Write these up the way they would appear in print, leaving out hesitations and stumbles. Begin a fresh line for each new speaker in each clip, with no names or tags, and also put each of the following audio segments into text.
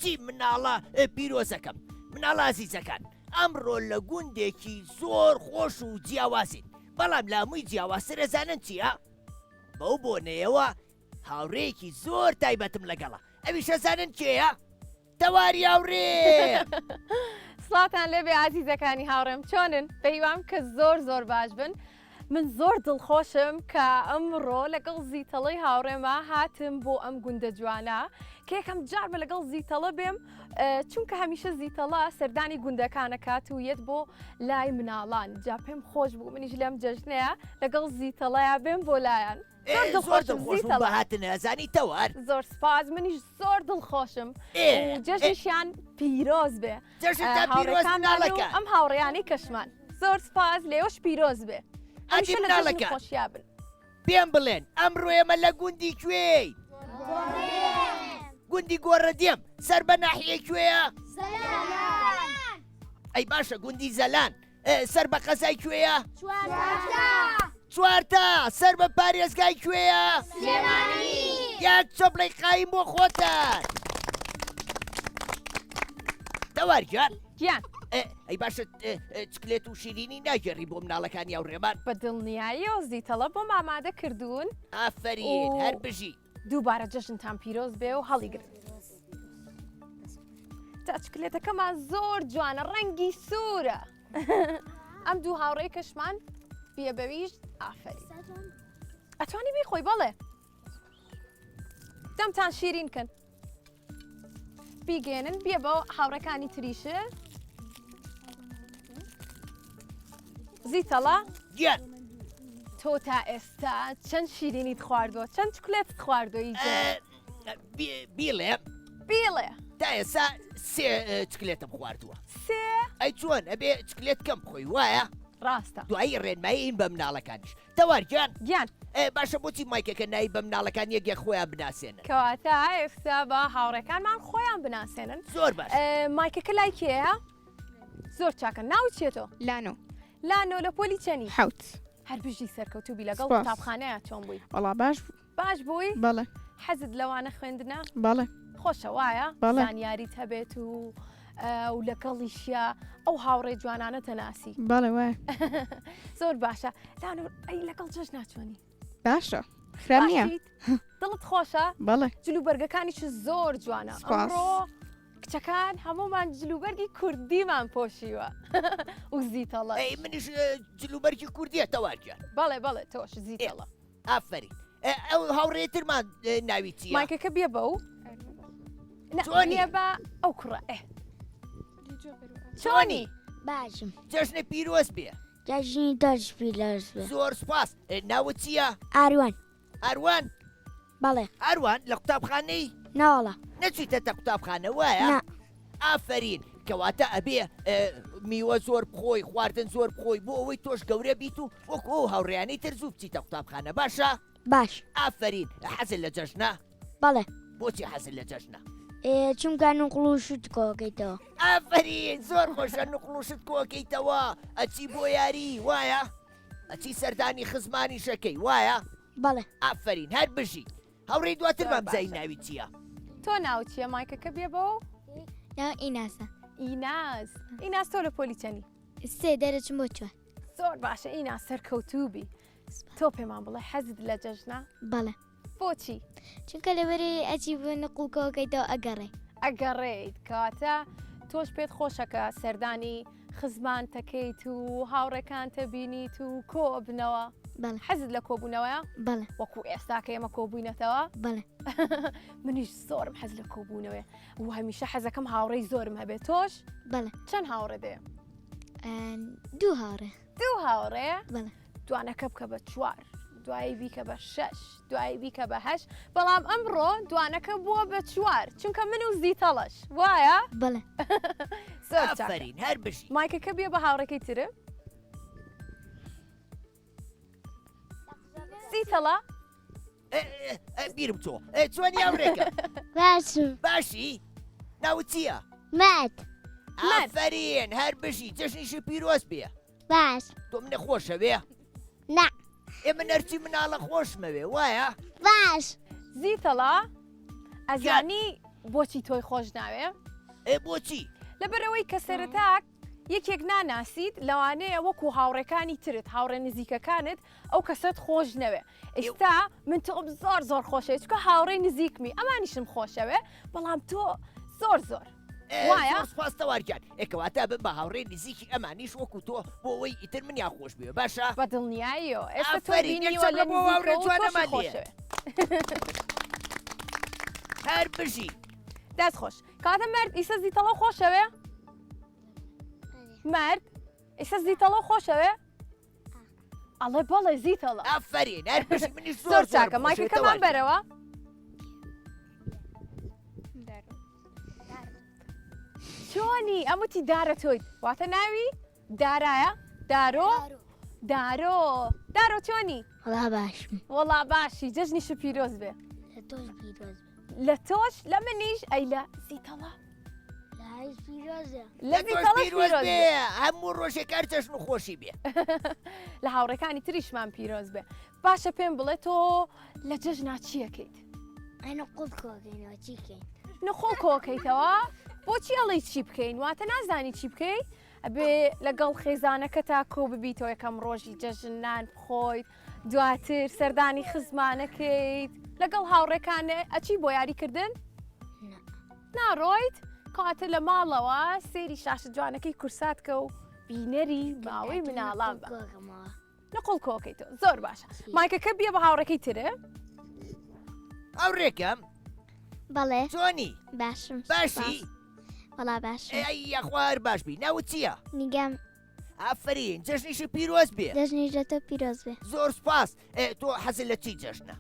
بۆچی مناڵە پیرۆزەکەم مناڵە ئازیزەکان ئەمڕۆ لە گوندێکی زۆر خۆش و جیاوازین بەڵام لە هەمووی جیاوازتر ئەزانن چییە؟ بەو بۆنەیەوە هاوڕێیەکی زۆر تایبەتم لەگەڵە ئەویش ئەزانن کێیە؟ تەواری هاوڕێ
سڵاتان لێبێ ئازیزەکانی هاوڕێم چۆنن؟ پێیوام کە زۆر باش بن من زۆر دڵخۆشم کە ئەمڕۆ لەگەڵ زیتەڵەی هاوڕێمە هاتم بۆ ئەم گوندە جوانە کە یەکەم جارمە لەگەڵ زیتەڵە بێم چونکە هەمیشە زیتەڵە سەردانی گوندەکانەکات و یەت بۆ لای مناڵان جا پێم خۆش بوو منیش لەم جەژنەیە لەگەڵ زیتەڵەیە بێم بۆ لایەن
زۆر دڵخۆشم بە هاتنەزانی تەوار
زۆر سپاس منیش زۆر دڵخۆشم جەژنیشیان پیرۆز بێ ئەم هاوڕێیانی کەشمان زۆر سپاس لێوەش پیرۆز بێ
خۆشیابن پێم بڵێن ئەمڕۆ ئێمە لە گوندی کوێی گوندی گۆڕەدێم سەر بە ناحیە کوێیە ئەی باشە گوندی زەلان سەر بە قەزای کوێیە چوارتا سەر بە پارێزگای کوێیە یەک چۆپڵی قایم بۆ خۆتان تەوارجان
گیان
ئەی باشە چکلێت و شیرینی ناگەڕی بۆ مناڵەکانی ئەوڕێمان
بە دڵنیایی و زیتەڵە بۆم ئامادە کردوون
ئافرین هەر بژی
دووبارە جەژنتان پیرۆز بێ و هەڵیگرن تا چکلێتەکەمان زۆر جوانە ڕەنگی سوورە ئەم دوو هاوڕێی کەشمان بیەبەویش ئافرین ئەتوانی بیخۆی بەڵێ دەمتان شیرینکن بیگێنن بێ بە هاوڕەکانی تریشە زیتەڵە
گیان
تۆ تا ئێستا چەند شیرینیت خواردووە چەند چکلێتت خواردووی
بیڵێ تا ئێستا سێ چکلێتم خواردووە
سێ
ئەی چۆن ئەبێ چکلێت کەم بخۆی وایە
ڕاستە
دوایی ڕێنمایین بە مناڵەکانیش تەوارجان
گیان
باشە بۆچی مایکەکە نایی بە مناڵەکان یەکێ خۆیان بناسێنن
کەواتە ئێستا بە هاوڕێکانمان خۆیان بناسێنن
زۆر باش
مایکەکە لای کێیە؟ زۆر چاکە ناوت چێتۆ؟ لانۆ لە پۆلی چەنی؟
حوت
هەر بژی سەرکەوتوبی لەگەڵ قوتابخانەیە چۆن بووی؟
وەڵا
باش بووی؟
بەڵێ
حەزت لەوانە خوێندنە؟
بەڵێ
خۆشە وایە؟ زانیاریت هەبێت و لەگەڵیشیە ئەو هاوڕێ جوانانە تەناسی
بەڵێ وایە
زۆر باشە لانۆ ئەی لەگەڵ جەژ ناچۆنی؟
باشە خراپ نییە
دڵت خۆشە؟
بەڵێ
جلوبەرگەکانیش زۆر جوانە ئەمڕۆ کچەکان هەمومان جلوبەرگی کوردیمان پۆشیوە و زیتەڵە
منیش جلوبەرگی کوردیە تەوارجان
بەڵێ تۆش زیتەڵە
ئافرین ئەو هاوڕێترمان ناوی چییە؟
مایکەکە بێ بە و چۆنیە بە ئەو کوڕە چۆنی؟
باشم
جەژنە پیرۆز بێ
جەژنی دەژ پیرۆز بێ
زۆر سپاس ناوت چییە؟
ئاروان
ئەروان؟
بەڵێ
ئەروان لە قوتابخانەی؟
ناوەڵە
نەچیتە قوتابخانە وایە؟ ئافرین کەواتە ئەبێ میوە زۆر بخۆی خواردن زۆر بخۆی بۆ ئەوەی تۆش گەورە بیت و وەکو هاوڕێیانەی تر زوو بچیتە قوتابخانە باشە؟
باش
ئافرین حەزت لە جەژنە؟
بەڵێ
بۆچی حەزت لە جەژنە؟
چونکە نوقڵوشت کۆکەیتەوە
ئافرین زۆر خۆشە نوقڵوشت کۆکەیتەوە ئەچی بۆ یاری وایە؟ ئەچی سەردانی خزمانی شەکەی وایە؟
بەڵێ
ئافرین هەر بژی هەوڕێی دواترمان بزای ناوی چییە؟
تۆ ناو چییە مایکەکە بێ بەوە؟
ناو ئیناسە
ئیناس تۆ لە پۆلی چەنی؟
سێ دەرەچم بۆ چوار
زۆر باشە ئیناس سەرکەوتوبی تۆ پێمان بڵێ حەزت لە جەژنە؟
بەڵێ
بۆچی؟
چونکە لەبەرێ ئەچی بۆ نقڵکەوەکەیتەوە
ئەگەڕێیت کاتە تۆش پێت خۆشەکە سەردانی خزمانتەکەیت و هاوڕێکانتە بینیت و کۆ بنەوە حەزت لە کۆبوونەوەیە؟
بەڵێ
وەکو ئێستا کە ئێمە کۆبووینەتەوە؟
بەڵێ
منیش زۆرم حەز لە کۆبوونەوەی و هەمیشە حەزەکەم هاوڕێی زۆرم هەبێت تۆش؟
بەڵێ
چەند هاوڕێ دێ؟
دوو هاوڕێ
هاوڕێ؟
بەڵێ
دوانەکە بکە بە 4 دوایی بیکە بە 6 دوایی بیکە بە 8 بەڵام ئەمڕۆ دوانەکە بووە بە 4 چونکە من و زیتەڵەش وایە؟
بەڵێ
ئافرین هەر بژی
مایکەکە بێ بە هاوڕێکەی ترە؟ زیتەڵە؟
بیرم تۆ چۆنی هاوڕێکە؟
باشم
باشی؟ ناوت چییە؟
مات
ئافرین هەر بژی جەژنیشی پیرۆز بێ
باش
تۆ منە خۆشەوێ؟
نا
ئێمە نەرچی مناڵە خۆشمەوێ وایە؟
باش
زیتەڵە ئەزانی بۆچی تۆی خۆش ناوێ؟
بۆچی؟
لەبەرەوەی کە سەرەتاک یەکێک ناناسیت لەوانەیە وەکو هاوڕێکانی ترت هاوڕێ نزیکەکانت ئەو کەسەت خۆش نەوێ. ئێستا من تۆم زۆر خۆشەوێت چکە هاوڕێ نزیکمی ئەمانیشم خۆشەوێ بەڵام تۆ زۆر. وایە؟
سپاسەوارکان ئێکەواتە بم بە هاوڕێ نزیکی ئەمانیش وەکو تۆ بۆ ئەوەی ئیتر منیان خۆش بێ باشە؟
بە دڵنیاییەوە ئێستا تۆ
ئافرین،
بینیوە
یەکسەر
لە
بۆ هاوڕێ
نزیکەوە
جوانەمان
تۆشی
لێ.
خۆشەوێ.
هەر بژی
دەست خۆش کاتە مرد ئیسە زیتەڵە خۆشەوێ؟ مرد ئیسە زیتەڵە خۆشەوێ؟ ئەڵێ بەڵێ زیتەڵە.
ئافرین هەر بژی منیش
زۆر چاکە مایکەکەمان بەرەوە. چۆنی ئەموتی دارە تۆیت واتە ناوی؟ دارایە؟ دارۆ چۆنی؟
هەڵا باشم
وەڵا باشی جەژنیش پیرۆز بێ.
لە تۆش پیرۆز
لە تۆش لە منیش ئەی لە زیتەڵە
لە هیچ پیرۆزە
لە زیتەڵەش پیرۆز بێ.
هەموو ڕۆژێکار جەژن و خۆشی بێ.
لە هاوڕێکانی تریشمان پیرۆز بێ. باشە پێم بڵێ تۆ لە جەژنا چیەکەیت؟
ئەنە قوڵ کۆگەینەوە چیکەین؟
نخۆڵ کۆکەیتەوە؟ بۆچی ئەڵی چی بکەین واتە نازانی چی بکەیت؟ ئەبێ لەگەڵ خێزانەکە تا کۆ ببیتەوە یەکەم ڕۆژی جەژنان بخۆیت دواتر سەردانی خزمانەکەیت لەگەڵ هاوڕێکانە ئەچی بۆ یاریکردن؟ ناڕۆیت کاتە لە ماڵەوە سێری شاشە جوانەکەی کورساتکە و بینەری ماوەی مناڵان بە نقڵ کۆکەیتەوە زۆر باشە. مایکەکە بێ بە هاوڕێکەی ترە؟
هاوڕێکم
بەڵێ
چۆنی؟
باشم
باشی؟
وەڵا باشم
یاخوار باش بی ناوت چییە؟
نیگەم
ئافرین جەژنیش پیرۆز بێ.
دەژنیش لە تۆ پیرۆز بێ.
زۆر سپاس تۆ حەزت لە چی جەژنە؟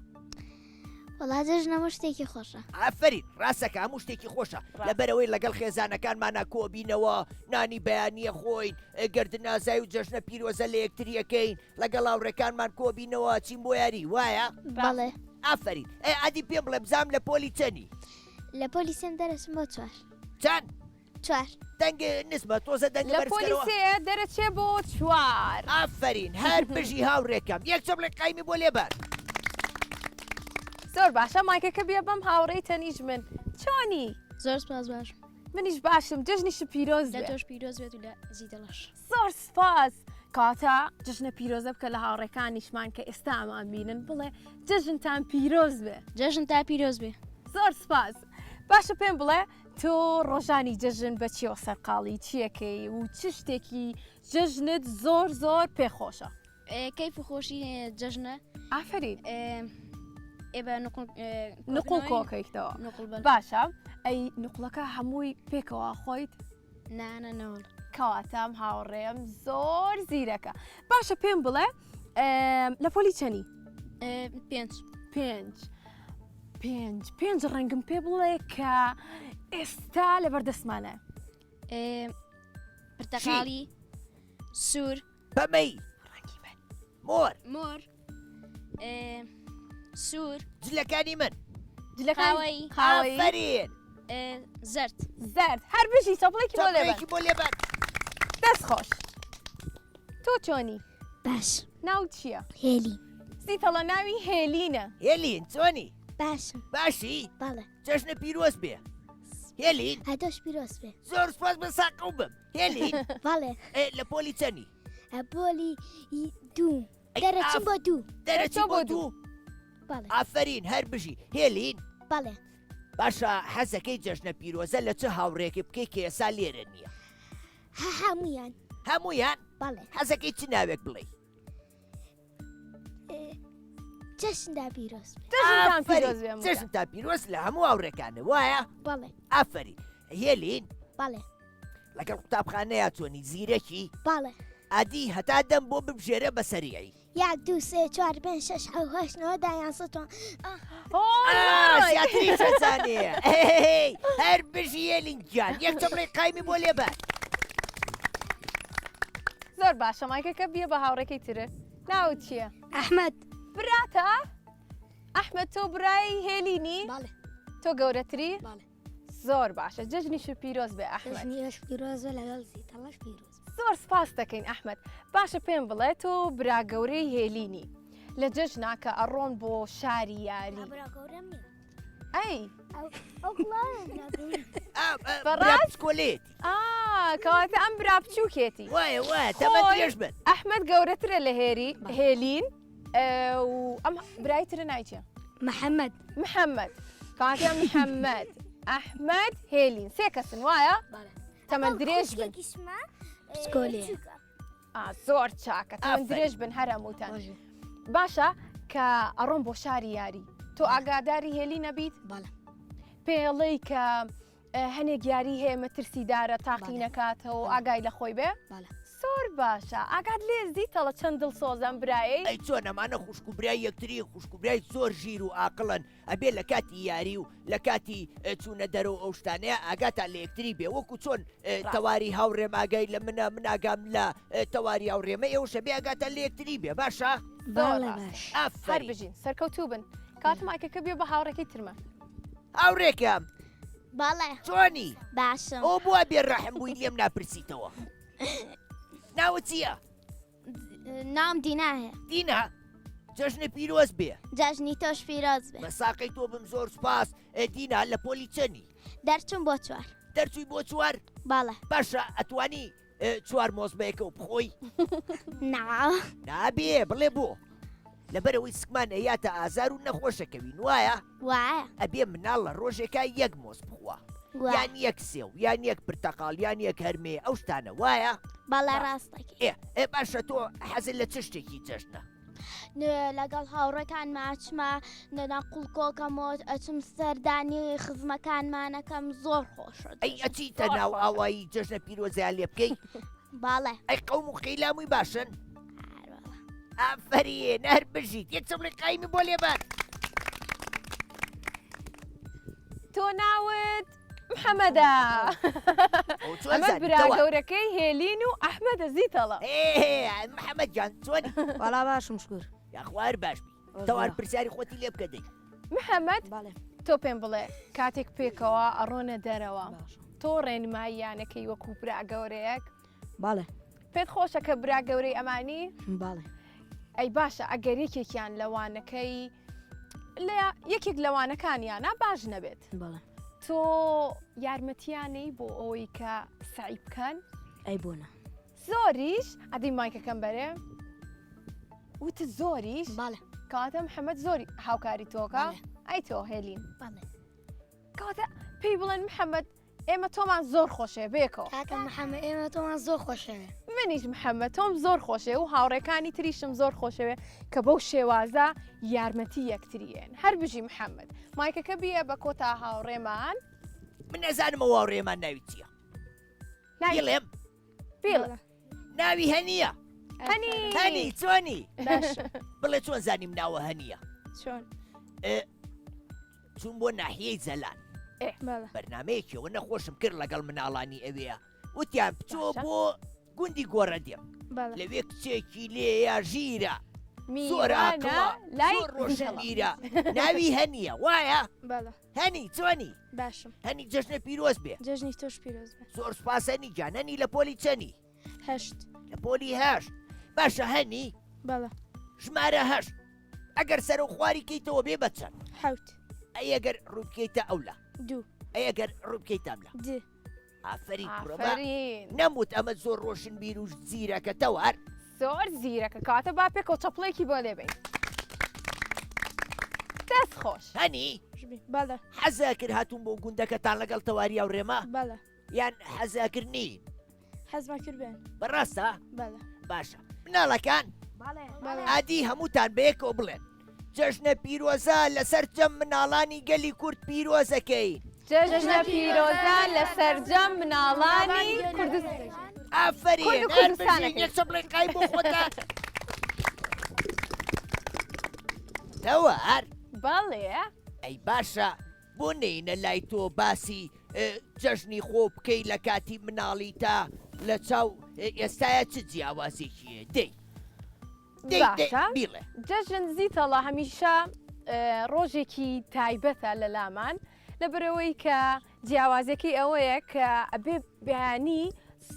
وەڵا جەژن هەموو شتێکی خۆشە.
ئافرین ڕاستەکە هەموو شتێکی خۆشە لەبەرەوەی لەگەڵ خێزانەکانمانە کۆبینەوە نانی بەیانیە خۆین گردنازای و جەژنە پیرۆزە لە یەکتریەکەین لەگەڵ هاوڕێکانمان کۆبینەوە چین بۆ یاری وایە؟
بەڵێ
ئافرین ئەدی پێم بڵێ بزام لە پۆلی چەنی؟
لە پۆلیسم دەرەچم بۆ
چەند؟
4
دەنگ نسبە تۆزە دەنگ
لە
بەرزکەرەوە
پۆلیسێ دەرەچێ بۆ 4.
ئافرین هەر بژی هاوڕێکم یەکچە بڵێ قایمی بۆ لێبەر.
زۆر باشە مایکەکە بێ بەم هاوڕێی تەنیش من چۆنی؟
زۆر سپاس باشم
منیش باشم جەژنیش پیرۆز
لە
بێ.
تۆش پیرۆز بێت و لە زیدەڵەش.
زۆر سپاس کاتە جژنە پیرۆزە بکە لە هاوڕێکانیشمان کە ئێستا ئەمان بینن بڵێ جەژنتان پیرۆز بێ.
جەژن تا پیرۆز بێ.
زۆر سپاس باشە پێم بڵێ تۆ ڕۆژانی جەژن بە چیەوە سەرقاڵی چیەکەی و چ شتێکی جەژنت زۆر پێخۆشە؟
کەیف و خۆشی جەژنە
ئافرین
ئێبە
نقڵ کۆکەیتەوە باشە ئەی نقڵەکە هەمووی پێکەوە خۆیت؟
نانەنەوەڵ
کەواتام هاوڕێم زۆر زیرەکە باشە پێم بڵێ لە پۆلی چەنی؟ 5 ڕەنگم پێ بڵێ کە ئێستا لە بەردەستمانە
پرتەقاڵی سوور
بەمەی
ڕەنگی من
مۆر سوور
جلەکانی من
قاوەی
ئافرین
زەرد
هەر بژی چۆپڵێکی بۆ لێبەر
بۆ لێبەر.
دەست خۆش تۆ چۆنی؟
باش
ناو چییە؟
هێلی
زیتەڵە ناوی هێلینە.
هێلین چۆنی؟
باشم
باشی؟
بەڵێ
جەژنە پیرۆز بێ. هێلین
هەدۆش پیرۆز بێ.
زۆر سپاس بە ساقە بم. هێلین
بەڵێ
لە پۆلی چەنی؟
ئەبۆلی دوو دەرەچم بۆ دوو.
دەرەچی بۆ دوو.
بەڵێ
ئافرین هەر بژی هێلین
بەڵێ
باشە حەزەکەی جەژنە پیرۆزە لە چه هاوڕێکی بکەی کە ئێسا لێرە نییە؟
هەمویان
هەمویان
بەڵێ
حەزەکەی چ ناوێک بڵێ؟
جەژندا پیرۆز بێ.
جەژنتان پیرۆز بێ
جەژن تا پیرۆز لە هەموو هاوڕێکانە وایە؟
بەڵێ
ئافرین هێلین
بەڵێ
لەگەڵ قوتابخانەیە چۆنی زیرەکی
بەڵێ
ئادی هەتا دەم بۆ ببژێرە بەسەریایی.
1 2 3 4 5 6 7 8 9 10 11
زیاتری شەزانێ هەر بژی هێلین گیان یەکچە بڵێ قایمی بۆ لێبەر.
زۆر باشە مایکەکە بێ بە هاوڕێکەی ترە ناو چییە؟
ئەحمەد
براتە؟ ئەحمەد تۆ برای هێلینی؟
بەڵێ
تۆ گەورەتری؟
بەڵێ
زۆر باشە جەژنیش پیرۆز بێ ئەحمەد.
جەژنیش پیرۆزە لەگەڵ زیتەڵەش پیرۆز.
زۆر سپاس دەکەین ئەحمەد باشە پێم بڵێ تۆ برا گەورەی هێلینی لە جەژنا کە ئەڕۆن بۆ شاری یاری ئەی
برا بچکۆلێتی
کەواتە ئەم برا بچووکێتی
وایە تەمە درێژ بن
ئەحمەد گەورەترە لە هێلین و ئەم برای ترە نایچێ
محەممەد
محەممەد کاتە محەممەد ئەحمەد هێلین سێ کەسن وایە تەمە درێژ بن زۆر چاکە تەمە درێژ بن هەر هەمووتان باشە کە ئەڕۆم بۆ شاری یاری تۆ ئاگاداری هێلی نەبیت پێڵەی کە هەنێک یاری هەیە مەترسیدارە تاقی نەکاتەوە ئاگای لە خۆی بێ زۆر باشە ئاگات لێزیتەڵە چەند دڵسۆزەم برایی
ئەی چۆن ئەمانە خوشکوبرای یەکتری خوشکوبرای زۆر ژیر و ئاقلن ئەبێ لە کاتی یاری و لە کاتی چوونە دەرەوە ئەو شتانەیە ئاگاتان لە یەکتری بێ وەکو چۆن تەواری هاوڕێم ئاگای لە من ئاگام لە تەواری هاوڕێمە ئێوەشە بێ ئاگاتان لە یەکتری بێ باشە
هەر بژین سەرکەوتوو بن کاتمایکەکە بێ بە هاوڕێکی ترمە
هاوڕێکم
باڵێ
چۆنی
باشم
ئەو بووە بێڕەحم بووی لێم ناپرسیتەوە ناوە چییە؟
نام دیناهەیە
دینا جەژنە پیرۆز بێ
جەژنی تۆش پیرۆز بێ
بە ساقەی تۆ بم زۆر سپاس دینا لە پۆلی چەنی
دەرچوم بۆ چوار
دەرچووی بۆ چوار
باڵێ
باشە ئەتوانی چوار مۆزبەیەکە و بخۆی
ناو
نابێ بڵێ بۆ لەبەرەوەی سکمان ئەیاتە ئازار و نەخۆشەکەوین وایە
وایە
ئەبێ مناڵ لە ڕۆژێکە یەک مۆز بخوا یان یەک سێو یان یەک پرتەقاڵ یان یەک هەرمێ ئەو شتانە وایە
باڵا ڕاستەکە
باشە تۆ حەزت لە چ شتێکی جەژنە
لەگەڵ هاوڕێکان ماچمە نەنا قوڵکۆکەمۆت ئەچم سەردانی خزمەکانمانەکەم زۆر خۆشە
ئەی ئەچیتە ناو ئاوایی جەژنە پیرۆزیان لێ بکەی
باڵێ
ئەی قەوم و خەیلامووی باشن ئافرین هەر بژیت یەک چەمڵی قایمی بۆ لێبات
تۆ ناوت محەممەدا ئەمە برا گەورەکەی هێلین و ئەحمەدە زیتەڵە
محەممەد جان چۆنی
وەڵا باشم شکر
یاخوار باش بی تەوار پرسیاری خۆتی لێ بکە دەی
محەممەد تۆ پێم بڵێ کاتێک پێکەوە ئەڕۆنە دەرەوە تۆ ڕێنماییانەکەی وەکو برا گەورەیەک
باڵێ
پێت خۆشە کە برا گەورەی ئەمانی
باڵێ
ئەی باشە ئەگەر یەکێکیان لەوانەکەی لە یەکێک لەوانەکانیانە باش نەبێت
باڵێ
تۆ یارمەتیانەی بۆ ئەوەی کە سعی بکەن
ئەی بۆنە
زۆریش ئەدەی مایکەکەم بەرێ وتە زۆریش
باڵێ
کاتە محەممەد زۆری هاوکاری تۆکە ئەی تۆ هێلین کاتە پێی بڵێن محەممەد ئێمە تۆمان زۆر خۆشێ بێکەوە
کاکە محەممەد ئێمە تۆمان زۆر خۆشەوێ
منیش محەممەد تۆم زۆر خۆشێ و هاوڕێکانی تریشم زۆر خۆشەوێ کە بەو شێوازە یارمەتی یەکتریێن هەر بژی محەممەد مایکەکە بیە بە کۆتا هاوڕێمان
من نەزانمەوە هاوڕێمان ناوی چییە بڵێم ناوی هەنیە هەنی چۆنی بڵێ چۆن زانیم ناوە هەنیە
چۆن
چوون بۆ ناحیەی زەلان بەرنمەیەکیەوە نەخۆشم کرد لەگەڵ مناڵانی ئەوەیە وتیان بچۆ بۆ گوندی گۆڕە دێم لەوێ کچێکی لێیە ژیرە زۆر ڕۆژەمیرە ناوی هەنیە وایە هەنی چۆنی
باشم
هەنی جەژنە پیرۆز بێ
جەژنی تۆش پیرۆز بێ
زۆر سپاسەنی جان هەنی لە پۆلی چەنی
هەشت
لە پۆلی هەشت باشە هەنی
بەڵە
ژمارە هەشت ئەگەر سەر و خواری کەیتەوە بێ بە چەند
حوت
ئەگەر ڕووبکەیتە ئەولا
دوو
ئەگەر ڕووبکەیت ئەملا
د
ئافرین
ئافرین
نەموت ئەمە زۆر ڕۆشن بیر و زیرەکە تەوار
زۆر زیرەکە کاتە با پێکەوە چەپڵێکی بۆ لێبین دەست خۆش
هەنی
بەڵە
حەزاکرد هاتوون بۆ گوندەکەتان لەگەڵ تەواری ئەوڕێمە
بەڵە
یان حەزاکردنی
حەزما کرد بێن
بەڕاستە
بەڵە
باشە مناڵەکان ئادی هەمووتان بەیەکەوە بڵێن جەژنە پیرۆزە لەسەر جەم مناڵانی گەلی کورد پیرۆزەکەی
جەژنە پیرۆزە لە سەرجەم مناڵانی کوردستان
ئافرین
کوردستانەکەی
بڵێ قای بۆ خۆتە تەوار
بەڵێ
ئەی باشە بۆ نینە لای تۆ باسی جەژنی خۆ بکەی لە کاتی مناڵی تا لە چاو ئێستاە چ جیاوازێکیە دەی بیڵێ
جەژن زیتەڵە هەمیشە ڕۆژێکی تایبەتە لە لامان لەبەرەوەی کە جیاوازەکەی ئەوەیە کە ئەبێ بەیانی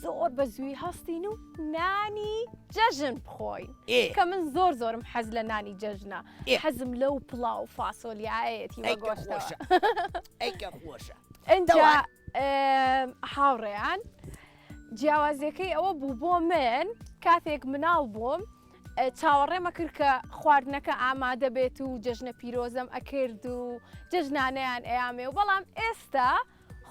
زۆر بە زووی هەستین و نانی جەژن بخۆین
ئێ
کە من زۆرم حەز لە نانی جەژنە
ئێ.
حەزم لەو پڵاو فاسۆلیایەتی وە
ئەیکە
گۆشتەوە
خۆشە ئەیکە خۆشە
اینجا
تەوار.
هاوڕێیان جیاوازیەکەی ئەوە بوو بۆ من کاتێک مناڵ بووم چاوەڕێمە کرد کە خواردنەکە ئامادە بێت و جەژنە پیرۆزەم ئەکرد و جەژنانەیان ئەیامێ و بەڵام ئێستا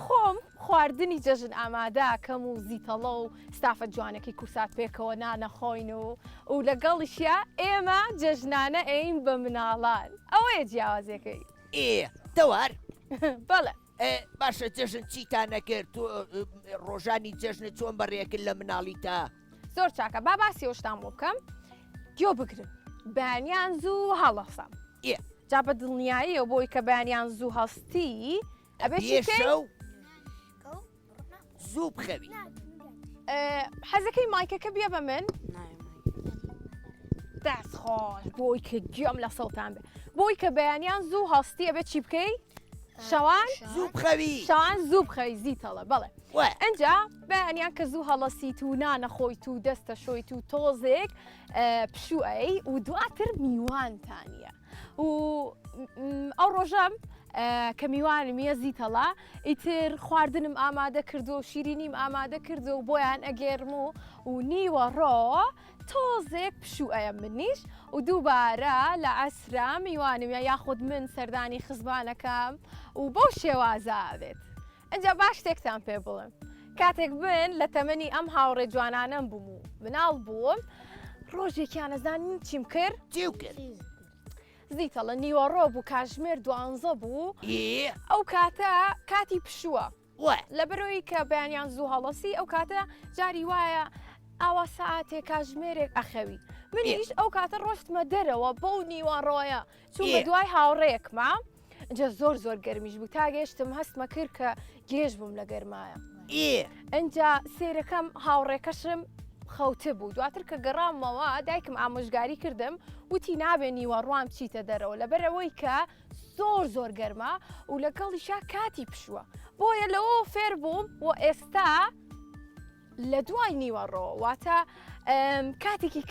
خۆم خواردنی جەژن ئامادەکەم و زیتەڵە و ستافە جوانەکەی کورسات پێکەوە نانەخۆین و لەگەڵیشە ئێمە جەژنانە ئەین بە مناڵان ئەوەیە جیاوازیەکەی
ئێ تەوار
بەڵێ
باشە جەژن چیتان نەکرد تۆ ڕۆژانی جەژنە چۆن بەڕێکرد لە مناڵی تا
زۆر چاکە با باسی ئەوشتان بۆ بکەم گوێ بگرن بەیانیان زوو هەڵەسام
ئێ
جا بە دڵنیاییەوە بۆی کە بەیانیان زوو هەستی ئەبێ چی بکەین؟
پێشەو زوو بخەوی
حەزەکەی مایکەکە بێ بە من دەست خۆش بۆی کە گوێم لە سەوتان بێ بۆی کە بەیانیان زوو هەستی ئەبێ چی بکەی؟ شەوان
زوو بخەوی
شەوان زوو بخەوی زیتەڵە بەڵێ
وە
ئەجا بەیانیان کە زوو هەڵەسیت و نانەخۆیت و دەستە شۆیت و تۆزێک پشوئەی و دواتر میوانتانە و ئەو ڕۆژەم کە میوانم یە زیتەڵە ئیتر خواردنم ئامادە کردو و شیرینیم ئامادە کردو و بۆیان ئەگێرم و نیوە ڕۆ تۆزێک پشوئەیە منیش و دووبارە لە ئەسرا میوانم یاخود من سەردانی خزمانەکەم و بەو شێوازابێت ئەجا باش شتێکتان پێ بڵم کاتێک بن لە تەمەنی ئەم هاوڕێ جوانانەم بووم و مناڵ بووم ڕۆژێکیان نەزانین چیم کرد
چیو کرد
زیتەڵە نیوەڕۆ بوو کاتژمێر 12 بوو
ئێ
ئەو کاتە کاتی پشووە
وە
لەبەرەوەی کە بەیانیان زوو هەڵەسی ئەو کاتە جاری وایە ئاوا سەعاتێک کاتژمێرێک ئەخەوی منیش ئەو کاتە ڕۆشتمە دەرەوە بەو نیوەڕۆیە چوو بە دوای هاوڕێکمە ئەجا زۆر گەرمیش بوو تا گەشتم هەستمە کرد کە گێژ بووم لە گەرمایە
ئێ
ئەجا سێرەکەم هاوڕێکەشم خەوتە بوو دواتر کە گەڕامەوە دایکم ئامۆژگاری کردم وتی نابێ نیوەڕوان بچیتە دەرەوە لەبەرەوەی کە زۆر گەرمە و لەگەڵیشا کاتی پشووە بۆیە لەوە فێر بووم و ئێستا لە دوای نیوەڕۆ واتە کاتێکی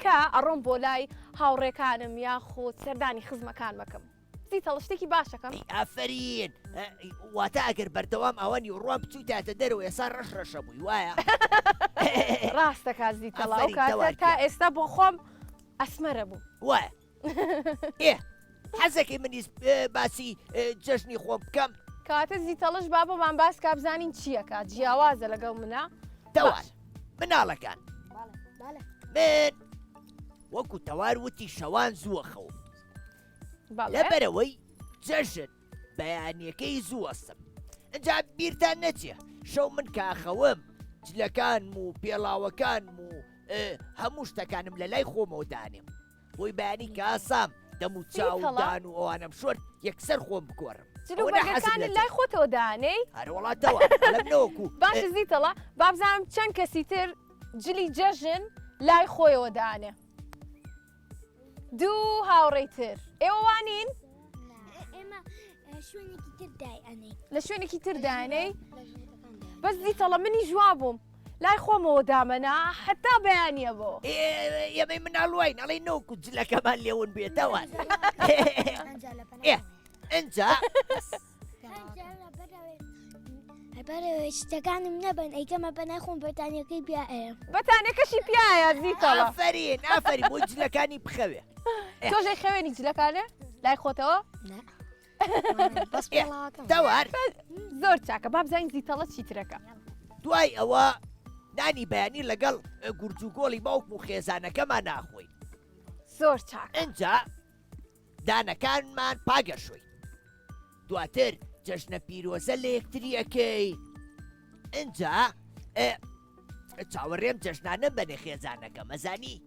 کە ئەڕۆم بۆ لای هاوڕێکانم یاخۆت سەردانی خزمەکان بکەم زیتەڵە شتێکی باشەکەم
ئافرین واتە ئەگەر بەردەوام ئەوە نیوەڕوان بچووتاتە دەرەوە ئێستا ڕەشە بووی وایە
ڕاستەکە زیتەڵە ئەو
ئەفەرین
کاتە
تەواکە.
تا ئێستا بۆ خۆم ئەسمەرە بوو
وایە ئێ حەزەکەی منیز باسی جەژنی خۆم بکەم
کاتە زیتەڵش با بۆمان باس کا بزانین چیەکە جیاوازە لەگەڵ منە
تەوار مناڵەکان
بەڵێ
من وەکو تەوار وتی شەوان زووە خەوم لەبەرەوەی جەژن بەیانیەکەی زووەستم ئەجا بیرتان نەچێ شەو من کاخەوم جلەکانم و پێڵاوەکانم و هەموو شتەکانم لە لای خۆمەوە دانێم بۆی بەیانی کە ئاسام دەم و چاودان و ئەوانم شۆر یەکسەر خۆم بکۆڕم
جلوبەرگەکانی لای خۆتەوە دانەی
هەروەڵاتەوە لەم نەوەکو
باشە زیتەڵە بابزانم چەند کەسی تر جلی جەژن لای خۆیەوە دانێ دوو هاوڕێی تر ئێوە وانین
ئێمە شوێنێکی تر دای ئەنەی
لە شوێنێکی تر دانەی بەس زیتەڵە منی جوا بووم لای خۆمەوە دامەنا حتا بەیانیە بۆ
ئێمەی مناڵوین ئەڵێ نەوەکو جلەکەمان لێون بێتەوە ئەنجا
بەرەوەی شتەکانم نەبن ئەیکەمە بەنای خۆم بەتانیەکەی بیا
بەتانێکەشی پیایە زیتەڵە
ئافرین بۆ جلەکانی بخەوێ
تۆژەی خوێنی جلەکانە لای خۆتەوە
تەوار
زۆر چاکە بابزانین زیتەڵە چیترەکە
دوای ئەوە نانی بەیانی لەگەڵ گورج و گۆڵی باوک و خێزانەکەمان ناخۆین
زۆر چاک
ئەنجا دانەکانمان پاگەشوی دواتر جەژنە پیرۆزە لە یەکتریەکەی ئەنجا چاوەڕێم جەژنانە بەنێ خێزانەکە مەزانی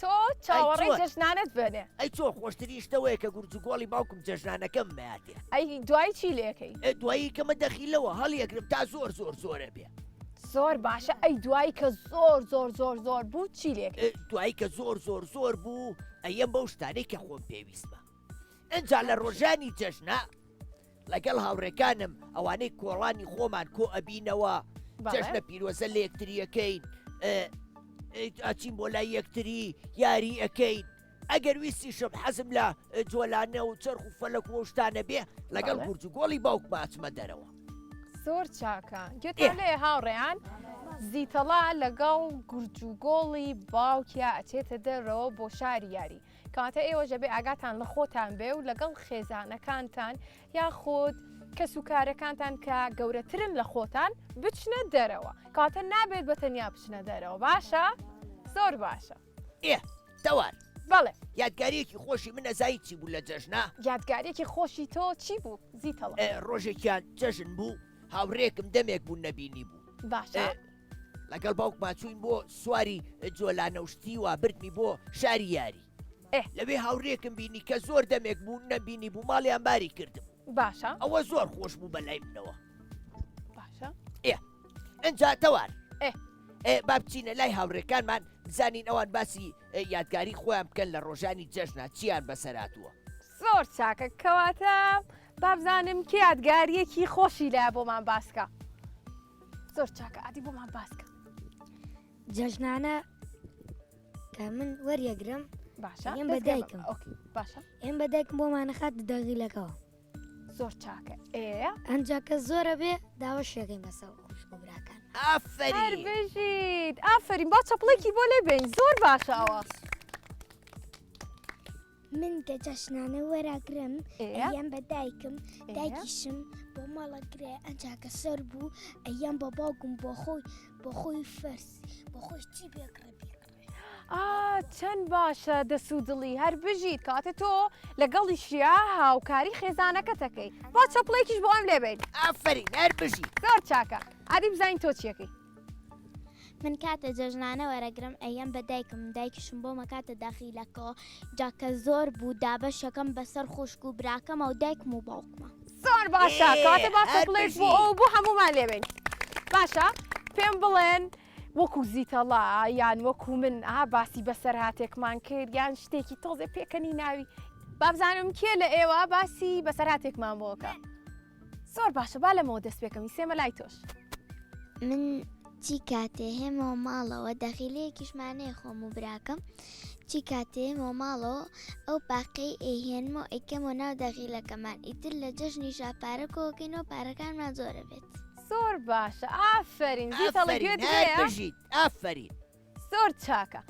تۆ چاوەڕێی جەژنانت بنێ
ئەی چۆ خۆشتری شتەوەیە کە گورج و گۆڵی باوکم جەژنانەکەم مەیاتێ
ئەی دوای چی لێکەی
دوایی کەمە دەخیلەوە هەڵیەگرم تا زۆرە بێ
زۆر باشە ئەی دوایی کە زۆر بوو چی لێک
دوایی کە زۆر بوو ئەیەم بەو شتانەی کە خۆم پێویستمە ئەنجا لە ڕۆژانی جەژنە لەگەڵ هاوڕێکانم ئەوانەی کۆڵانی خۆمان کۆ ئەبینەوە جەژنە پیرۆزە لە یەکتریەکەین ئاچین بۆ لای یەکتری یاری ئەەکەین ئەگەر ویستیشم حەزم لە جۆلانە و چرخ و فەلک و شتانە بێ لەگەڵ
بەڵێ.
گورج و گۆڵی باوک ماچمە دەرەوە
زۆر چاکە گوێتان لێ هاوڕێیان زیتەڵا لەگەڵ گورج و گۆڵی باوکیا ئەچێتە دەرەوە بۆ شاری یاری کاتە ئێوەژە بێ ئاگاتان لە خۆتان بێ و لەگەڵ خێزانەکانتان یاخۆت کەس و کارەکانتان کە گەورەترن لە خۆتان بچنە دەرەوە کاتە نابێت بە تەنیا بچنە دەرەوە باشە زۆر باشە
تەوار
بەڵێ
یادگاریەکی خۆشی من ئەزایی چی بوو لە جەژنە
یادگارێکی خۆشی تۆ چی بوو زیتەڵە
ڕۆژێکیان جەژن بوو هاوڕێکم دەمێک بوو نەبینی بوو
باشە
لەگەڵ باوکمان چوین بۆ سواری جۆلانەوشتی و بردمی بۆ شاری یاری لەوێ هاوڕێکم بینی کە زۆر دەمێک بوو نەبینی بوو ماڵیان باری کردم
باشە
ئەوە زۆر خۆش بوو بەلای منەوە
باشە
ئەجا تەوار با بچینە لای هاوڕێکانمان بزانین ئەوان باسی یادگاری خۆیان بکەن لە ڕۆژانی جەژنە چیان بەسەراتووە
زۆر چاکە کەواتە بابزانم کە یادگاریەکی خۆشی لای بۆمان باسکە زۆر چاکە ئادی بۆمان باسکە
جەژنانە کە من وەریەگرم
باشە
ئێم بە دایکم.
باشە
ئێم بە دایکم بۆمانەخات دەغیلەکەەوە
زۆر چاکە
ئەنجا کە زۆرە بێ داوە شێگەین بەسەر خوشک و براکان
ئافرین
بژیت ئافرین با چەپڵێکی بۆ لێ بین زۆر باشەوە
من کە جەژنانە وەراگرم ئەیان بە دایکم دایکیشم بۆ ماڵەگرێ ئەنجاکە سەر بوو ئەیان بە باوکم بۆ خۆی فەرس بۆ خۆش چی بێکڕێ
چەند باشە دەسو دڵی هەر بژیت کاتە تۆ لەگەڵی شیا هاوکاری خێزانەکەتەکەی با چەپڵێکیش بۆ ئەم لێبین
ئافرین هەر بژی
زۆر چاکە ئادی بزانین تۆ چیەکەی
من کاتە جەژنانە وەرەگرم ئەیان بە دایکم دایکیشم بۆ مەکاتە داخیلەکەەوە جاکە زۆر بوو دابەشەکەم بەسەر خوشک و براکەمە و دایکم و باوکمە
زۆر باشە کاتە با چەپڵێک بۆ ئەو بۆ هەمومان لێبین باشە پێم بڵێن وەکو زیتەڵا یان وەکو من باسی بەسەر هاتێکمان کرد یان شتێکی تۆزێ پێکەنی ناوی بابزانم کێ لە ئێوە باسی بەسەر هاتێکمان بۆکە زۆر باشە با لەمەوە دەست پێکەمی سێمە لای تۆش
من چی کاتێ هێمەوە ماڵەوە دەخیلەیەکیشمانەیە خۆم و براکەم چی کاتێ هێمەوە ماڵەوە ئەو باقی ئێهێنمەوە ئەیکەمەوە ناو دەخیلەکەمان ئیتر لە جەژنی شاپارە کۆکەینەوە پارەکانمان زۆرە بێت
زۆر باشە ئافرین زیتەڵە گوێت
هەر بژیت ئافرین
زۆر چاکە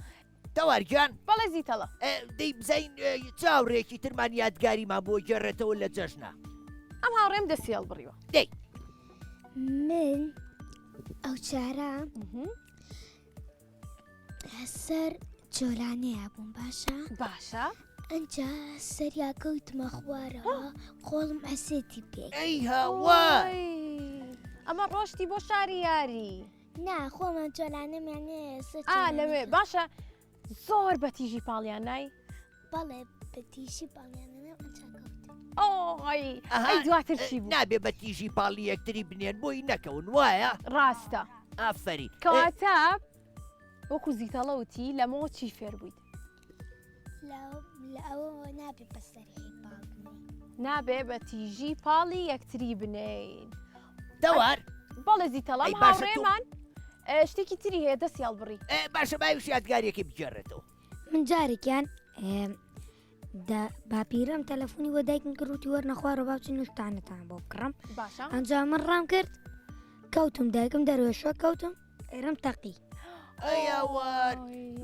تەوارگیان
بەڵێ زیتەڵە
دەی بزین چاوڕێکی ترمان یادگاریمان بۆ گێڕێتەوە لە جەژنە
ئەم هاوڕێم دەستی هەڵبڕیوە
من ئەو چارە لەسەر جۆلانەیە بووم
باشە
ئەنجا سەریا کەوتمە خوارەوە خۆڵم ئەسێتی پێ
ئەی هەوا
ئەمە ڕۆشتی بۆ شاری یاری
نا خۆمان جۆلانەمانێ
لەوێ باشە زۆر بەتیژی پاڵیان نای
بەڵێ بەتیشی باڵیانە ئەنجا کەوت
ئەی دواتر چی بوو
نابێ بە تیژی پاڵی یەکتری بنێن بۆی نەکەون وایە
ڕاستە
ئافرین
کەواتە وەکو زیتەڵە وتی لەمەوە چی فێر بوویت
لە ئەوەوە نابێ بەسەرهی باڵبنی
نابێ بە تیژی پاڵی یەکتری بنین
تەوار
بەڵێ زیتەڵام هاوڕێمان شتێکی تری هەیە دەستی هەڵبڕی
باشە باویش یادگاریەکی بگێڕێتەوە
من جارێکیان باپیرم تەلەفۆنی وە دایکم کردوتی وەرنە خوارە باوچی نوشتانتان بۆ بکڕم
باشە
ئەنجا من ڕام کرد کەوتم دایکم دەروێشە کەوتم ئێرم تەقی
ئەیوار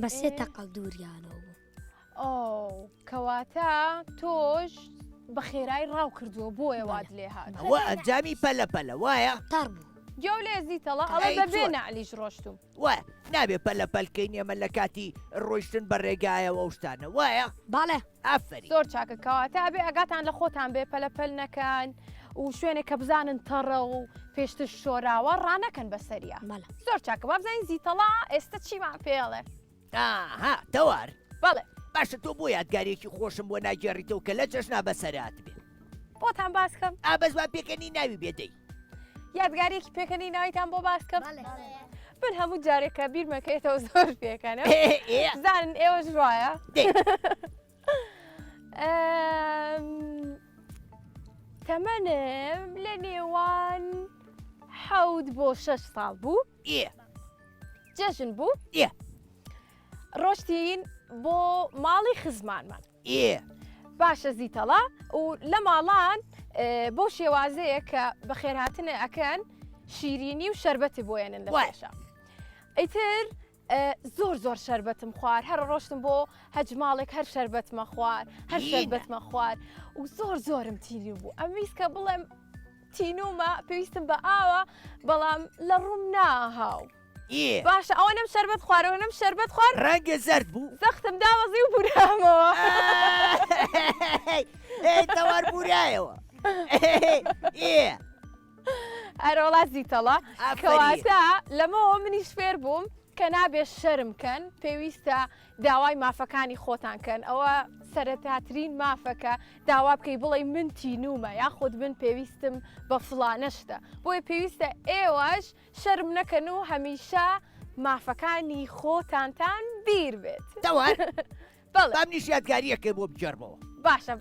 بە سێ تەقەڵ دووریانەوە بوو
کەواتە تۆش بە خێرای ڕاو کردووە بۆیە وات لێ هات
ئەوە ئەنجامی پەلەپەلە وایە
تار بوو
گەو لێ زیتەڵە ئەڵە بەبێ نەعلیش ڕۆشتم
وایە نابێ پەلەپەلکەین ئێمە لە کاتی ڕۆیشتن بە ڕێگایەوە ئەو شتانە وایە
باڵێ
ئافرین
زۆر چاکە کەواتە ئەبێ ئەگاتان لە خۆتان بێ پەلەپەل نەکەن و شوێنێک کە بزانن تەڕە و پێشتر شۆراوە ڕانەکەن بەسەریا
باڵە
زۆر چاکە بابزانین زیتەڵا ئێستا چیمان پێڵێ
تەوار
بەڵێ
باشە تۆ بۆ یادگارێکی خۆشم بۆ ناگێڕیتەوە کە لە جەژنا بەسەرات بێ
بۆتان باسکەم
ئابەزوا پێکەنی ناوی بێدەی
یادگارێکی پێکەنی ناویتان بۆ باسکەم من هەموو جارێکە بیرمەکەیتەوە زۆر پێکەنە زانن ئێوەش وایە تەمەنم لە نێوان حەوت بۆ 6 ساڵ بوو
ئێ
جەژن بوو
ئێ
ڕۆشتین بۆ ماڵی خزمانمان
ئێ
باشە زیتەڵا و لە ماڵان بۆ شێوازەیە کە بە خێرهاتنە ئەکەن شیرینی و شەربەتی بۆێنن لە
وای.
پێشە ئیتر زۆر زۆر شەربەتم خوار هەر ڕۆشتم بۆ هەجماڵێک هەر شەربەتمە خوار هەر
هینە.
شەربەتمە خوار و زۆر زۆرم تینی بوو ئەمویست کە بڵێم تینومە پێویستم بە ئاوە بەڵام لە ڕووم ناهاو
ئێ
باشە ئەوە نەم شەربەت خوارەوە نەم شەربەت خوار
ڕەنگە زەرد بوو
زەختم داوەزی و بورامەوە
تەوار بورایەوە ئێ
ئەرۆڵا زیتەڵا
ئافرین.
کەواتە لەمەوە منیش فێر بووم کە نابێت شەرمکەن پێویستە داوای مافەکانی خۆتانکەن ئەوە سەرەتاترین مافەکە داوا بکەی بڵێ من تینومە یاخود من پێویستم بە فڵانەشتە بۆیە پێویستە ئێوەش شەرم نەکەن و هەمیشە مافەکانی خۆتانتان بیر بێت
تەوار
بەڵێ
بام نیش یادگاریەکە بۆ بجەرمەوە
باشە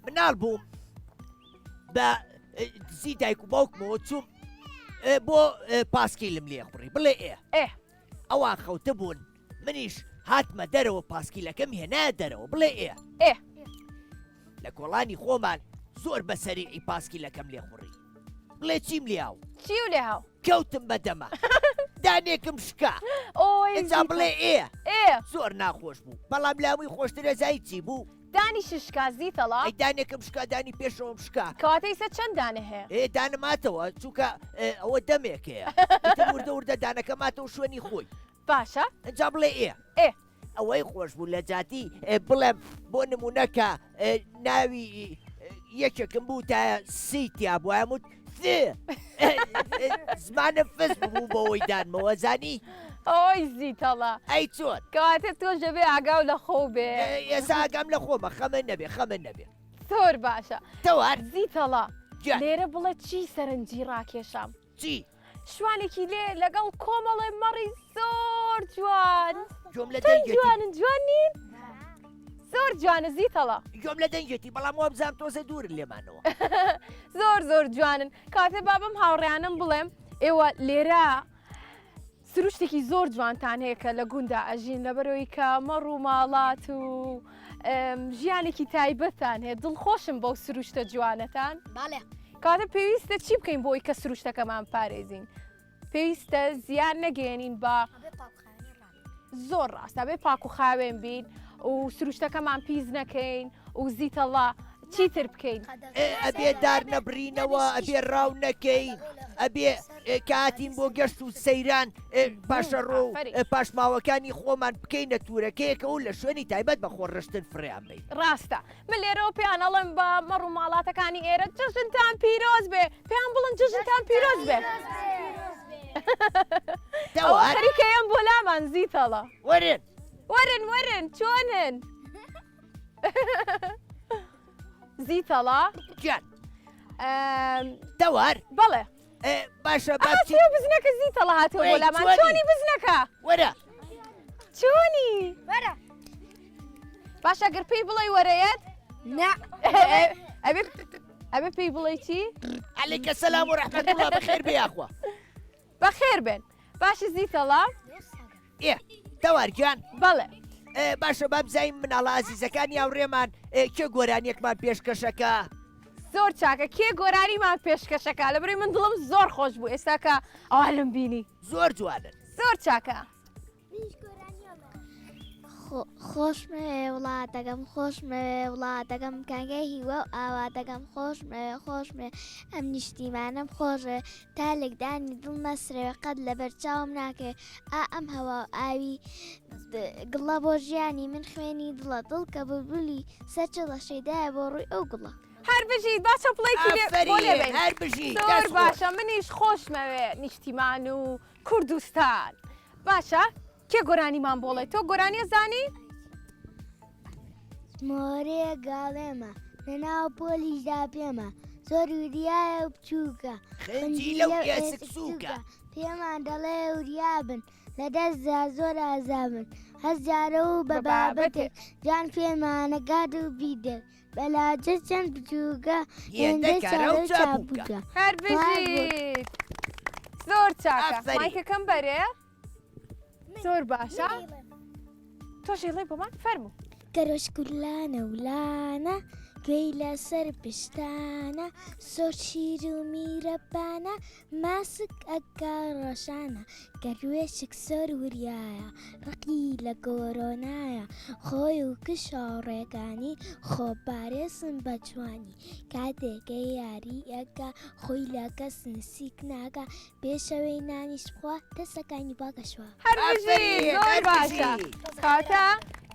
مناڵ بووم بە دزی دایک و باوکمەوە چوم بۆ پاسکیلم لێ خوڕی بڵێ ئێ
ئێ
ئەوان خەوتە بوون منیش هاتمە دەرەوە پاسکیلەکەم هێنا دەرەوە بڵێ ئێ
ئێ
لە کۆڵانی خۆمان زۆر بەسەریعی پاسکیلەکەم لێ خوڕی بڵێ چیم لیاو
چی و لێ هاو
کەوتم بەدەما دانێکم شکا
ئۆی
ئەجا بڵێ ئێ
ئێ
زۆر ناخۆش بوو بەڵام لاوی خۆشترە زای چی بوو
دانی ششکا زیتەڵا
ئەی دانێکم شکا دانی پێشەوەم شکا
کەواتەی سە چەند دانە هەیە
دانەماتەوە چووکە ئەوە دەمێکەیە وردە وردە دانەکە ماتەوە شوێنی خۆی
باشە
ئەجا بڵێ ئێ
ئێ
ئەوەی خۆش بوو لە جاتی بڵێم بۆ نمونونەکە ناوی یەکێکم بوو تا سیتیا بووە وت زمانە فز بوو بەوەی دانمەوە زانی
ئۆی زیتەڵا
ئەی چۆن
کەواتە تۆش دەبێ ئاگاو لە خۆ بێ
ئێستا ئاگام لە خۆمە خەمە نەبێ خەمە نەبێ
زۆر باشە
تەوار
زیتەڵا
گیان.
لێرە بڵێ چی سەرنجی ڕاکێشام
چی
شوانێکی لێ لەگەڵ کۆمەڵێ مەڕی زۆر جوان
جۆم لە
چەند
دەنگێتی
جوانن جوان نین زۆر جوانە زیتەڵا
جۆم لە دەنگێتی بەڵام وە بزانام تۆزە دوور لێمانەوە
زۆر زۆر جوانن کاتێ بابم هاوڕیانم بڵێم ئێوە لێرە سروشتێکی زۆر جوانتان هەیە کە لە گوندا ئەژین لەبەرەوەی کە مەڕ و ماڵات و ژیانێکی تایبەتان هەیە دڵخۆشم بەو سروشتە جوانەتان
باڵێ
کاتە پێویستە چی بکەین بۆی کە سروشتەکەمان پارێزین پێویستە زیان نەگەێنین بە زۆر ڕاستە بێ پاک و خاوێن بین و سروشتەکەمان پیس نەکەین و زیتەڵا چیتر بکەین
ئەبێ دار نەبرینەوە ئەبێ ڕاو نەکەین ئەبێ کاتین بۆ گەشت و سەیران پاشە ڕۆ پاشماوەکانی خۆمان بکەینە تورەکەیەکە و لە شوێنی تایبەت بە خۆڕشتن فریان بین
ڕاستە من لێرەوە پێیانەڵم بە مەڕ و ماڵاتەکانی ئێرە جژنتان پیرۆز بێ پێیان بڵن جژنتان پیرۆز بێ خەریکەیەم بۆ لامان زیتەڵە
وەرن
وەرن وەرن چۆنن زیتەڵا
گیان تەوار
بەڵێ
باشە
باچی بزنەکە زیتەڵە هاتووە بۆ لامان چۆنی بزنەکە
وەرە
چۆنی
وەرە
باشە گەر پێی بڵێ وەرەیەت
نا
ئەبێ پێی بڵێ چی
عەلەیکە سەلام و ڕەحمەت الله بەخێر بێ یاخوا
بەخێر بێن باشی زیتەڵا
تەوار گیان
بەڵێ
باشە با بزانین مناڵە ئازیزەکانی هاوڕێمان کێ گۆرانیەکمان پێشکەشەکە
زۆر چاکە کێ گۆرانیمان پێشکەشەکە لەبەرەوەی من دڵم زۆر خۆش بوو ئێستا کە ئەوە لەم بینی
زۆر جوانن
زۆر چاکە
خۆشمە وڵاتەکەم خۆشمە وڵاتەکەم کانگای هیوە و ئاواتەکەم خۆشمە ئەم نیشتیمانم خۆشە تا لەگدانی دڵ نەسرەوە قەت لە بەرچاوم ناکێ ئەم هەوا ئاوی گڵە بۆ ژیانی من خوێنی دڵە دڵ کە بولبولی سەرچە لە شەیدایە بۆ ڕووی ئەو گوڵە
هەر بژیت باشە پڵێکی بۆ لێبین
هەر بژی
زۆر باشە منیش خۆشمەوێ نیشتیمان و کوردستان باشە کێ گۆرانیمان بۆڵێ تۆ گۆرانی زانی؟
مۆرێ گاڵێمە لەناو پۆلیشدا پێمە زۆر وریایە و بچووکە
خەنجی لەو ئێسک سووکە
پێمان دەڵێ وریابن لە دەستدا زۆر ئازابن هەست جارە و بە بابەتێک جان فێمانەگات و بیدە بەلاجە چەند بچووکە هێندە چاو چاپوکە
هەر بژیت زۆر چاکە
ئافرین.
مایکەکەم بەرێ زۆر باشە تۆشی لێ بۆمان فەرموو
گەرۆشکولانە ولانە گوێی لەسەر پشتانە زۆر شیر و میرەبانە ماسک ئەگا ڕەشانە گەروێشک سەر وریایە ڕقی لە گۆرۆنایە خۆی و کشە ڕێگانی خۆبارێسم بە جوانی کاتێکە یاری ئەگا خۆی لە کەس نسیک ناگا پێشەوەی نانیش بخوا دەستەکانی باگەشوە
هەربژی زۆر باشە
هەربژی.
کاتە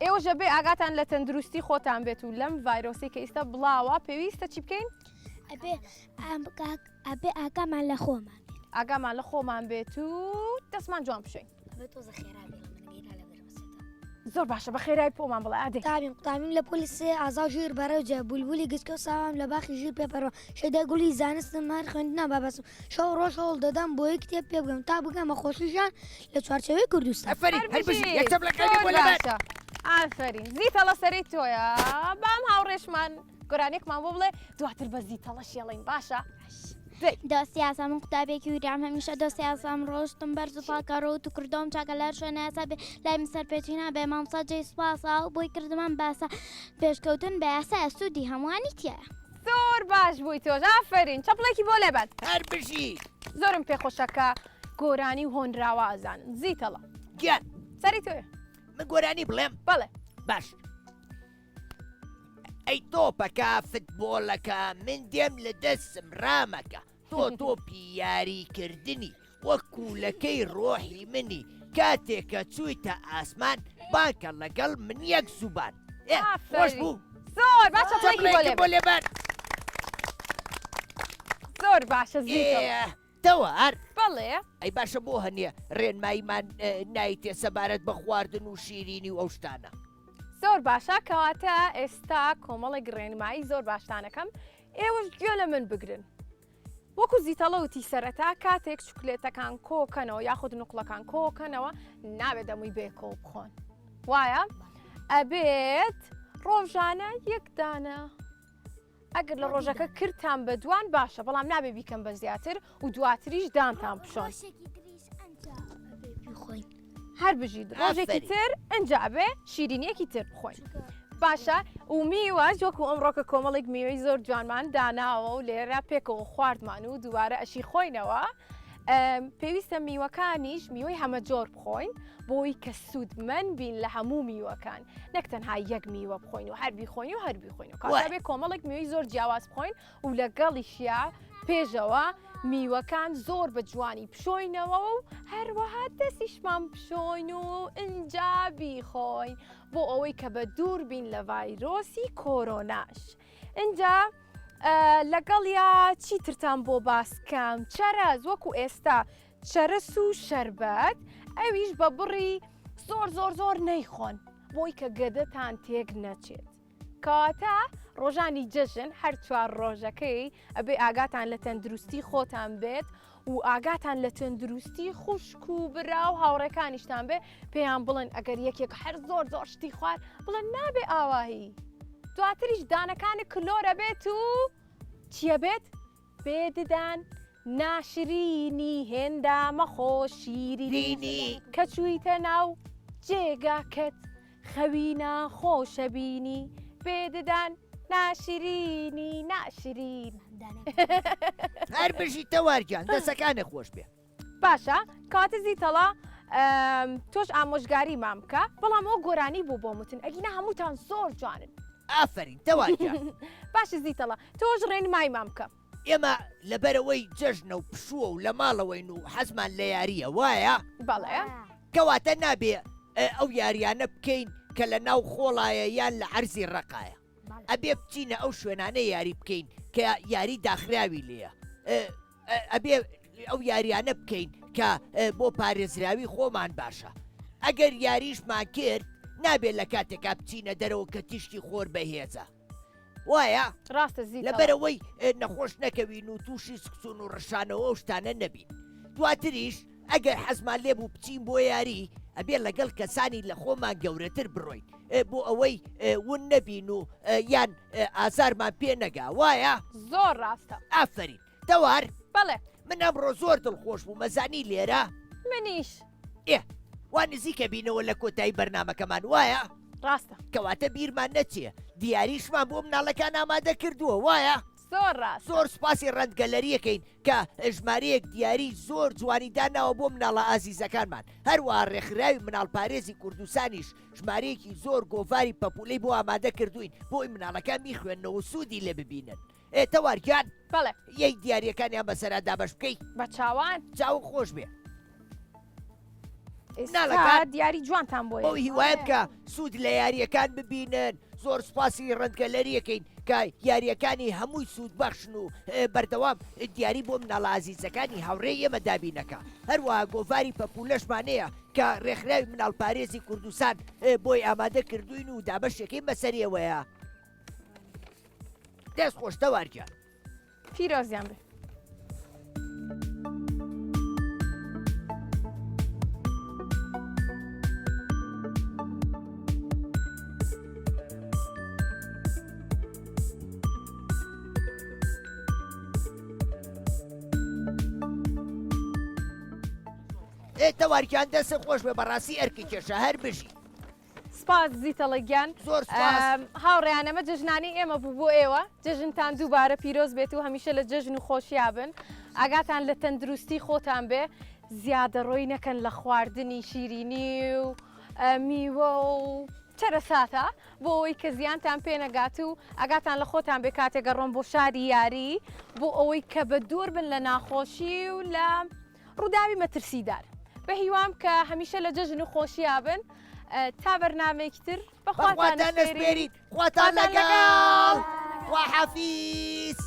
ئێوەژە بێ ئاگاتان لە تەندروستی خۆتان بێت و لەم ڤایرۆسی کە ئێستا بڵاوە پێویستە چی بکەین
ئەبێ ئاگامان لە خۆمان
ئاگامان لە خۆمان بێت و دەستمان جوان بشین زۆر باشە بە خێرای پۆمان بڵێ ئادێ
قوتابیم لە پۆلیسی ئازا ژیر بەرەوجە بولبولی گچکە و ساوام لە باخی ژیر پێپەرەوە شەدای گولی زانستم مار خوێندنا بابەسم شەو ڕۆژ هەوڵ دەدەم بۆ یەک کتێب پێ بگەم تا بگەمە خۆشیژان لە چوارچەوەی کوردستان
ئەفەرین هەربژی یەکسەم لە کاری بۆ لەبەر
ئافرین زیتەڵە سەری تۆیە بام هاوڕێشمان گۆرانێکمان بۆ بڵێ دواتر بە زیتەڵە شێڵین باشە
دۆستی یاسام و قوتابێکی ویرام هەمیشە دۆستی یاسام ڕۆشتم بەرز و پاکەڕۆت و کردۆم چاکە لەر شوێنە یاسا بێ لای من سەرپێچینا بێ مامسا جێی سوپاسا و بۆی کردمان باسە پێشکەوتن بە یاسا ئەسوودی هەمووانی تایە
زۆر باش بووی تۆش ئافرین چەپڵێکی بۆ لێبەر
هەربژی
زۆرم پێخۆشەکە گۆرانی و هۆنراوە ئازانن زیتەڵە
گیان
سەری تۆیە
من گۆرانی بڵێم
بەڵێ
باش ئەی تۆپەکە فتبۆڵەکە من دێم لە دەستم ڕامەکە تۆ تۆپی یاریکردنی وەک کوولەکەی ڕۆحی منی کاتێکە چوویتە ئاسمان باکە لەگەڵ من یەک زوبان خۆش بوو
زۆر باش چەپڵێکی بۆ
چەپڵێکی بۆ
لێبەر
لێبەر
زۆر باشە زیتەڵە
تەوار
بەڵێ
ئەی باشە بۆ هەنیە ڕێنماییمان نایتێ سەبارەت بە خواردن و شیرینی و ئەو شتانە
زۆر باشە کەواتە ئێستا کۆمەڵێک ڕێنمایی زۆر باشتانەکەم ئێوەش گوێ لە من بگرن وەکو زیتەڵە وتی سەرەتا کاتێک چوکلێتەکان کۆکەنەوە یاخود نوقڵەکان کۆکەنەوە نابێت دەمووی بێکۆ بخۆن وایە ئەبێت ڕۆژانە یەکدانە ئەگەر لە ڕۆژەکە کردتان بە دوان باشە بەڵام نابێ بیکەم بە زیاتر و دواتریش دانتان بشۆن هەر بژید ڕۆژێکی تر ئەنجا بێ شیرینیەکی تر بخۆین باشە و میوەش وەکو ئەمڕۆکە کۆمەڵێک میوەی زۆر جوانمان داناوە و لێرە پێکەوە خواردمان و دووارە ئەشی خۆینەوە پێویستە میوەکانیش میوەی هەمە جۆر بخۆین بۆی کە سوودمەند بین لە هەموو میوەکان نەک تەنها یەک میوە بخۆین و هەربی خۆین و هەربی خۆین و کاتە بێ کۆمەڵێک میوەی زۆر جیاواز بخۆین و لەگەڵیشیا پێشەوە میوەکان زۆر بە جوانی پشۆینەوە و هەروەها دەستیشمان پشۆین و ئینجا بیخۆین بۆ ئەوەی کە بە دوور بین لە ڤایرۆسی کۆرۆناش اینجا لەگەڵ یا چیترتان بۆ باسکەم چەرەز وەکو ئێستا چەرەس و شەربەت ئەویش بە بڕی زۆر نەیخۆن بۆی کە گەدەتان تێک نەچێت کاتە ڕۆژانی جەژن هەر چوار ڕۆژەکەی ئەبێ ئاگاتان لە تەندروستی خۆتان بێت و ئاگاتان لە تەندروستی خوشک و برا و هاوڕێکانیشتان بێ پێیان بڵێن ئەگەر یەکێک هەر زۆر شتی خوارد بڵێن نابێ ئاواهی دواتریش دانەکانی کلۆرە بێت و چیە بێت بێددان ناشرینی هێندا مەخۆشیرینی کە چوویتە ناو جێگاکەت خەوی ناخۆشەبینی بێددان ناشرینی ناشرین
هەر بژی تەوارگیان دەسەکانە خۆش بێ
باشە کاتە زیتەڵە تۆش ئامۆژگاری مام بکە بەڵام ئەو گۆرانی بوو بۆ متن ئەگینە هەمووتان زۆر جوانن
ئافرین تەوارگیان
باشە زیتەڵە تۆش ڕێنمای مام بکە
ئێمە لەبەرەوەی جەژنە و پشووە و لە ماڵەوەین و حەزمان لە یاریە وایە
بەڵێ
کەواتە نابێ ئەو یاریانە بکەین کە لە ناو خۆڵایە یان لە عەرزی ڕقایە ئەبێ بچینە ئەو شوێنانە یاری بکەین کە یاری داخراوی لێە ئەبێ ئەو یاریانە بکەین کە بۆ پارێزراوی خۆمان باشە ئەگەر یاریشمان کرد نابێت لە کاتێکا بچینە دەرەوە کە تیشتی خۆر بەهێزە وایە
ڕاستە زیتەڵە
لەبەرەوەی نەخۆش نەکەوین و تووشی سکسون و ڕەشانەوە شتانە نەبین دواتریش ئەگەر حەزمان لێ بوو بچین بۆ یاری ئەبێ لەگەڵ کەسانی لە خۆمان گەورەتر بڕۆین بۆ ئەوەی ون نەبین و یان ئازارمان پێ نەگا وایە
زۆر ڕاستە
ئافرین تەوار
بەڵێ
من ئەمڕۆ زۆر دڵخۆش بوو مەزانی لێرە
منیش
وا نزیکە بینەوە لە کۆتایی بەرنمەکەمان وایە
ڕاستە
کەواتە بیرمان نەچێ دیاریشمان بۆ مناڵەکان ئامادە کردووە وایە
زۆر ڕاست
زۆر سپاسی ڕەنگەلەریەکەین کە ژمارەیەک دیاری زۆر جوانی داناوە بۆ مناڵە ئازیزەکانمان هەروە ڕێکخراوی مناڵپارێزی کوردستانیش ژمارەیەکی زۆر گۆڤاری پەپولەی بۆ ئامادە کردوین بۆی مناڵەکان میخوێنەوە سوودی لێ ببینن تەوارگیان
بەڵێ
یەک دیاریەکانیان بەسەرادا بەش بکەیت
بە چاوان
چاو خۆش بێ
ئێستا
ناڵەکان
دیاری جوانتان
بۆ
بۆیە
هیوایە بکە سوود لە یاریەکان ببینن زۆر سپاسی ڕەنگەلەریەکەین کە یاریەکانی هەمووی سوود بەخشن و بەردەوام دیاری بۆ مناڵە ئازیزەکانی هاوڕێی ئێمە دابینەکە هەروەها گۆڤاری پەپولەشمانەیە کە ڕێکخراوی مناڵپارێزی کوردستان بۆی ئامادە کردوین و دابەشەکەی بەسەریەوەیە دەست خۆش تەوارگیان
پیرۆزیان بێ
تەوارگیان دەست خۆش بێ بەڕاستی ئەرکی کێشە هەر بژی
سپاس زیتەڵەگیان
زۆر سپاس
هاوڕێیان ئەمە جژنانی ئێمە بوو بۆ ئێوە جژنتان دووبارە پیرۆز بێت و هەمیشە لە جژن و خۆشییا بن ئاگاتان لە تەندروستی خۆتان بێ زیادە ڕۆی نەکەن لە خواردنی شیرینی و میوە و چەرەساتە بۆ ئەوەی کە زیانتان پێ نەگات و ئاگاتان لە خۆتان بێ کاتێک گەڕۆن بۆ شاری یاری بۆ ئەوەی کە بە دوور بن لە ناخۆشی و لە ڕووداوی مەترسیدار بە هیوام کە هەمیشە لە جژن و خۆشییا بن تا بەرنامێکی تر بەخواتان
نەسپێرین خواتان لەگەڵ خواحافیز